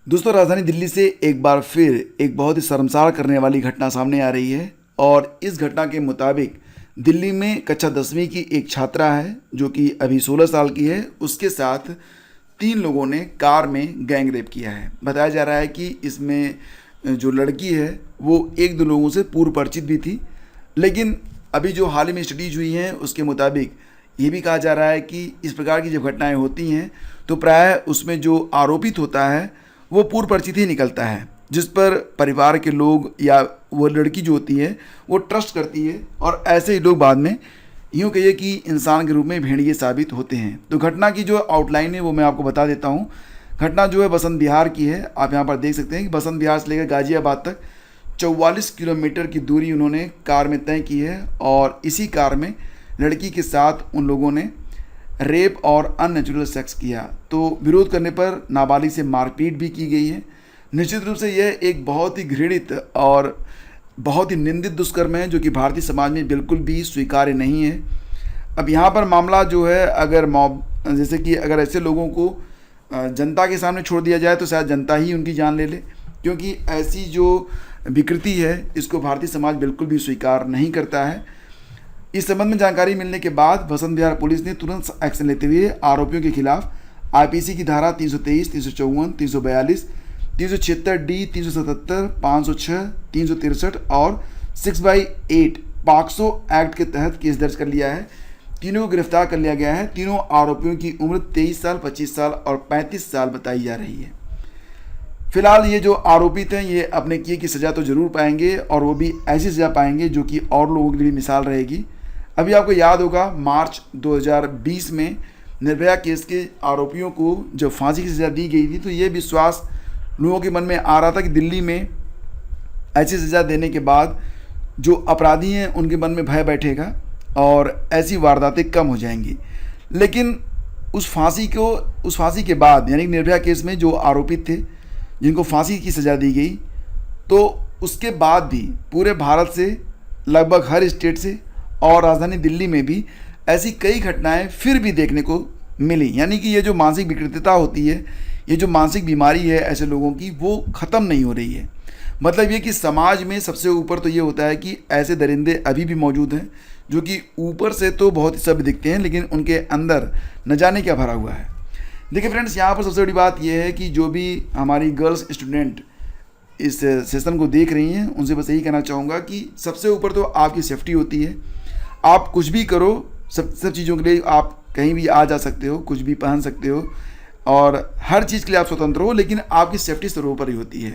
दोस्तों, राजधानी दिल्ली से एक बार फिर एक बहुत ही शर्मसार करने वाली घटना सामने आ रही है। और इस घटना के मुताबिक दिल्ली में कक्षा 10वीं की एक छात्रा है जो कि अभी 16 साल की है। उसके साथ 3 लोगों ने कार में गैंग रेप किया है। बताया जा रहा है कि इसमें जो लड़की है वो 1-2 लोगों से पूर्व परिचित भी थी, लेकिन अभी जो हाल ही में स्टडीज हुई हैं उसके मुताबिक ये भी कहा जा रहा है कि इस प्रकार की जब घटनाएं होती हैं तो प्रायः उसमें जो आरोपित होता है वो पूर्व परिचित ही निकलता है, जिस पर परिवार के लोग या वो लड़की जो होती है वो ट्रस्ट करती है। और ऐसे ही लोग बाद में यूँ कहिए कि इंसान के रूप में भेड़िए साबित होते हैं। तो घटना की जो आउटलाइन है वो मैं आपको बता देता हूँ। घटना जो है बसंत विहार की है। आप यहाँ पर देख सकते हैं कि बसंत विहार से लेकर गाजियाबाद तक 44 किलोमीटर की दूरी उन्होंने कार में तय की है। और इसी कार में लड़की के साथ उन लोगों ने रेप और अननेचुरल सेक्स किया। तो विरोध करने पर नाबालिग से मारपीट भी की गई है। निश्चित रूप से यह एक बहुत ही घृणित और बहुत ही निंदित दुष्कर्म है जो कि भारतीय समाज में बिल्कुल भी स्वीकार्य नहीं है। अब यहाँ पर मामला जो है, अगर मॉब जैसे कि अगर ऐसे लोगों को जनता के सामने छोड़ दिया जाए तो शायद जनता ही उनकी जान ले ले, क्योंकि ऐसी जो विकृति है इसको भारतीय समाज बिल्कुल भी स्वीकार नहीं करता है। इस संबंध में जानकारी मिलने के बाद बसंत विहार पुलिस ने तुरंत एक्शन लेते हुए आरोपियों के खिलाफ आईपीसी की धारा 323, 354, 342, 376D, 377, 506, 363 और 6/8 पॉक्सो एक्ट के तहत केस दर्ज कर लिया है। तीनों को गिरफ्तार कर लिया गया है। तीनों आरोपियों की उम्र 23 साल, 25 साल और 35 साल बताई जा रही है। फिलहाल ये जो आरोपित हैं ये अपने किए की सज़ा तो ज़रूर पाएंगे, और वो भी ऐसी सज़ा पाएंगे जो कि और लोगों के लिए मिसाल रहेगी। अभी आपको याद होगा मार्च 2020 में निर्भया केस के आरोपियों को जब फांसी की सज़ा दी गई थी तो ये विश्वास लोगों के मन में आ रहा था कि दिल्ली में ऐसी सज़ा देने के बाद जो अपराधी हैं उनके मन में भय बैठेगा और ऐसी वारदातें कम हो जाएंगी। लेकिन उस फांसी के बाद, यानी निर्भया केस में जो आरोपित थे जिनको फांसी की सज़ा दी गई, तो उसके बाद भी पूरे भारत से लगभग हर स्टेट से और राजधानी दिल्ली में भी ऐसी कई घटनाएं फिर भी देखने को मिली। यानी कि ये जो मानसिक विकृतता होती है, ये जो मानसिक बीमारी है ऐसे लोगों की, वो ख़त्म नहीं हो रही है। मतलब ये कि समाज में सबसे ऊपर तो ये होता है कि ऐसे दरिंदे अभी भी मौजूद हैं जो कि ऊपर से तो बहुत ही सभ्य दिखते हैं लेकिन उनके अंदर न जाने क्या भरा हुआ है। देखिए फ्रेंड्स, यहाँ पर सबसे बड़ी बात यह है कि जो भी हमारी गर्ल्स स्टूडेंट इस सेशन को देख रही हैं उनसे बस यही कहना चाहूँगा कि सबसे ऊपर तो आपकी सेफ्टी होती है। आप कुछ भी करो, सब चीज़ों के लिए आप कहीं भी आ जा सकते हो, कुछ भी पहन सकते हो और हर चीज़ के लिए आप स्वतंत्र हो, लेकिन आपकी सेफ्टी सर्वोपरि होती है।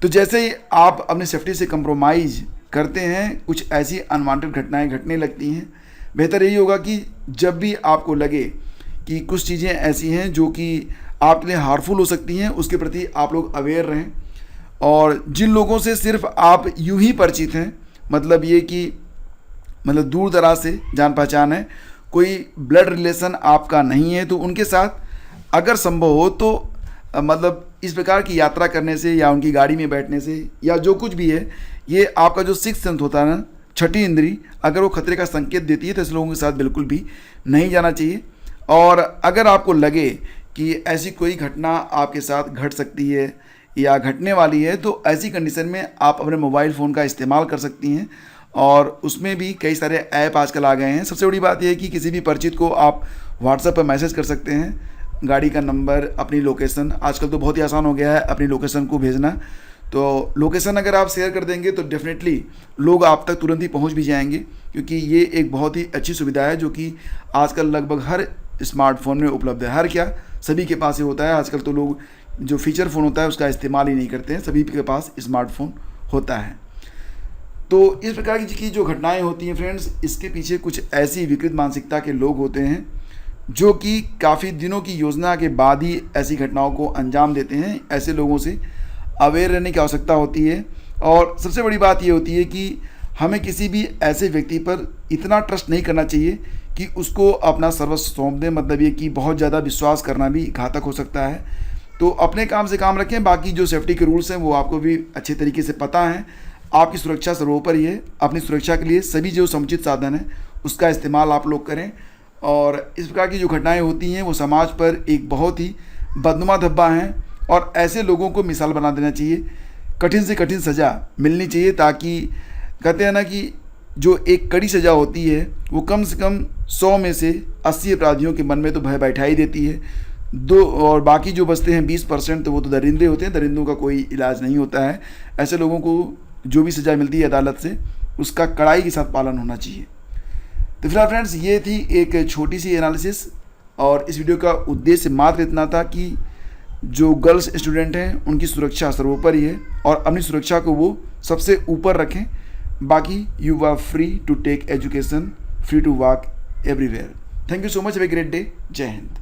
तो जैसे ही आप अपनी सेफ्टी से कंप्रोमाइज़ करते हैं, कुछ ऐसी अनवांटेड घटनाएं घटने लगती हैं। बेहतर यही होगा कि जब भी आपको लगे कि कुछ चीज़ें ऐसी हैं जो कि आपके लिए हार्मफुल हो सकती हैं, उसके प्रति आप लोग अवेयर रहें। और जिन लोगों से सिर्फ आप यूं ही परिचित हैं, मतलब ये कि मतलब दूर दराज से जान पहचान है, कोई ब्लड रिलेशन आपका नहीं है, तो उनके साथ अगर संभव हो तो मतलब इस प्रकार की यात्रा करने से या उनकी गाड़ी में बैठने से या जो कुछ भी है, ये आपका जो सिक्स्थ सेंस होता है ना, छठी इंद्री, अगर वो खतरे का संकेत देती है तो ऐसे लोगों के साथ बिल्कुल भी नहीं जाना चाहिए। और अगर आपको लगे कि ऐसी कोई घटना आपके साथ घट सकती है या घटने वाली है, तो ऐसी कंडीशन में आप अपने मोबाइल फ़ोन का इस्तेमाल कर सकती हैं। और उसमें भी कई सारे ऐप आजकल आ गए हैं। सबसे बड़ी बात यह है कि किसी भी परिचित को आप व्हाट्सएप पर मैसेज कर सकते हैं, गाड़ी का नंबर, अपनी लोकेशन। आजकल तो बहुत ही आसान हो गया है अपनी लोकेशन को भेजना। तो लोकेशन अगर आप शेयर कर देंगे तो डेफिनेटली लोग आप तक तुरंत ही पहुंच भी जाएंगे, क्योंकि ये एक बहुत ही अच्छी सुविधा है जो कि आजकल लगभग हर स्मार्टफोन में उपलब्ध है। हर क्या, सभी के पास ये होता है। आजकल तो लोग जो फीचर फ़ोन होता है उसका इस्तेमाल ही नहीं करते हैं, सभी के पास स्मार्टफोन होता है। तो इस प्रकार की जो घटनाएं होती हैं फ्रेंड्स, इसके पीछे कुछ ऐसी विकृत मानसिकता के लोग होते हैं जो कि काफ़ी दिनों की योजना के बाद ही ऐसी घटनाओं को अंजाम देते हैं। ऐसे लोगों से अवेयर रहने की आवश्यकता होती है। और सबसे बड़ी बात ये होती है कि हमें किसी भी ऐसे व्यक्ति पर इतना ट्रस्ट नहीं करना चाहिए कि उसको अपना सर्वस्व सौंप दें। मतलब ये कि बहुत ज़्यादा विश्वास करना भी घातक हो सकता है। तो अपने काम से काम रखें, बाकी जो सेफ्टी के रूल्स हैं वो आपको भी अच्छे तरीके से पता हैं। आपकी सुरक्षा सर्वोपरि है। अपनी सुरक्षा के लिए सभी जो समुचित साधन है उसका इस्तेमाल आप लोग करें। और इस प्रकार की जो घटनाएं होती हैं वो समाज पर एक बहुत ही बदनुमा धब्बा हैं और ऐसे लोगों को मिसाल बना देना चाहिए। कठिन से कठिन सज़ा मिलनी चाहिए, ताकि कहते हैं ना कि जो एक कड़ी सज़ा होती है वो कम से कम 100 में से 80 अपराधियों के मन में तो भय बैठा ही देती है। और बाकी जो बचते हैं 20% तो वो तो दरिंदे होते हैं, दरिंदों का कोई इलाज नहीं होता है। ऐसे लोगों को जो भी सज़ा मिलती है अदालत से उसका कड़ाई के साथ पालन होना चाहिए। तो फिलहाल फ्रेंड्स, ये थी एक छोटी सी एनालिसिस, और इस वीडियो का उद्देश्य मात्र इतना था कि जो गर्ल्स स्टूडेंट हैं उनकी सुरक्षा सर्वोपरि है और अपनी सुरक्षा को वो सबसे ऊपर रखें। बाकी you are free to take education, free to walk everywhere. Thank you so much, have a great day. Jai Hind.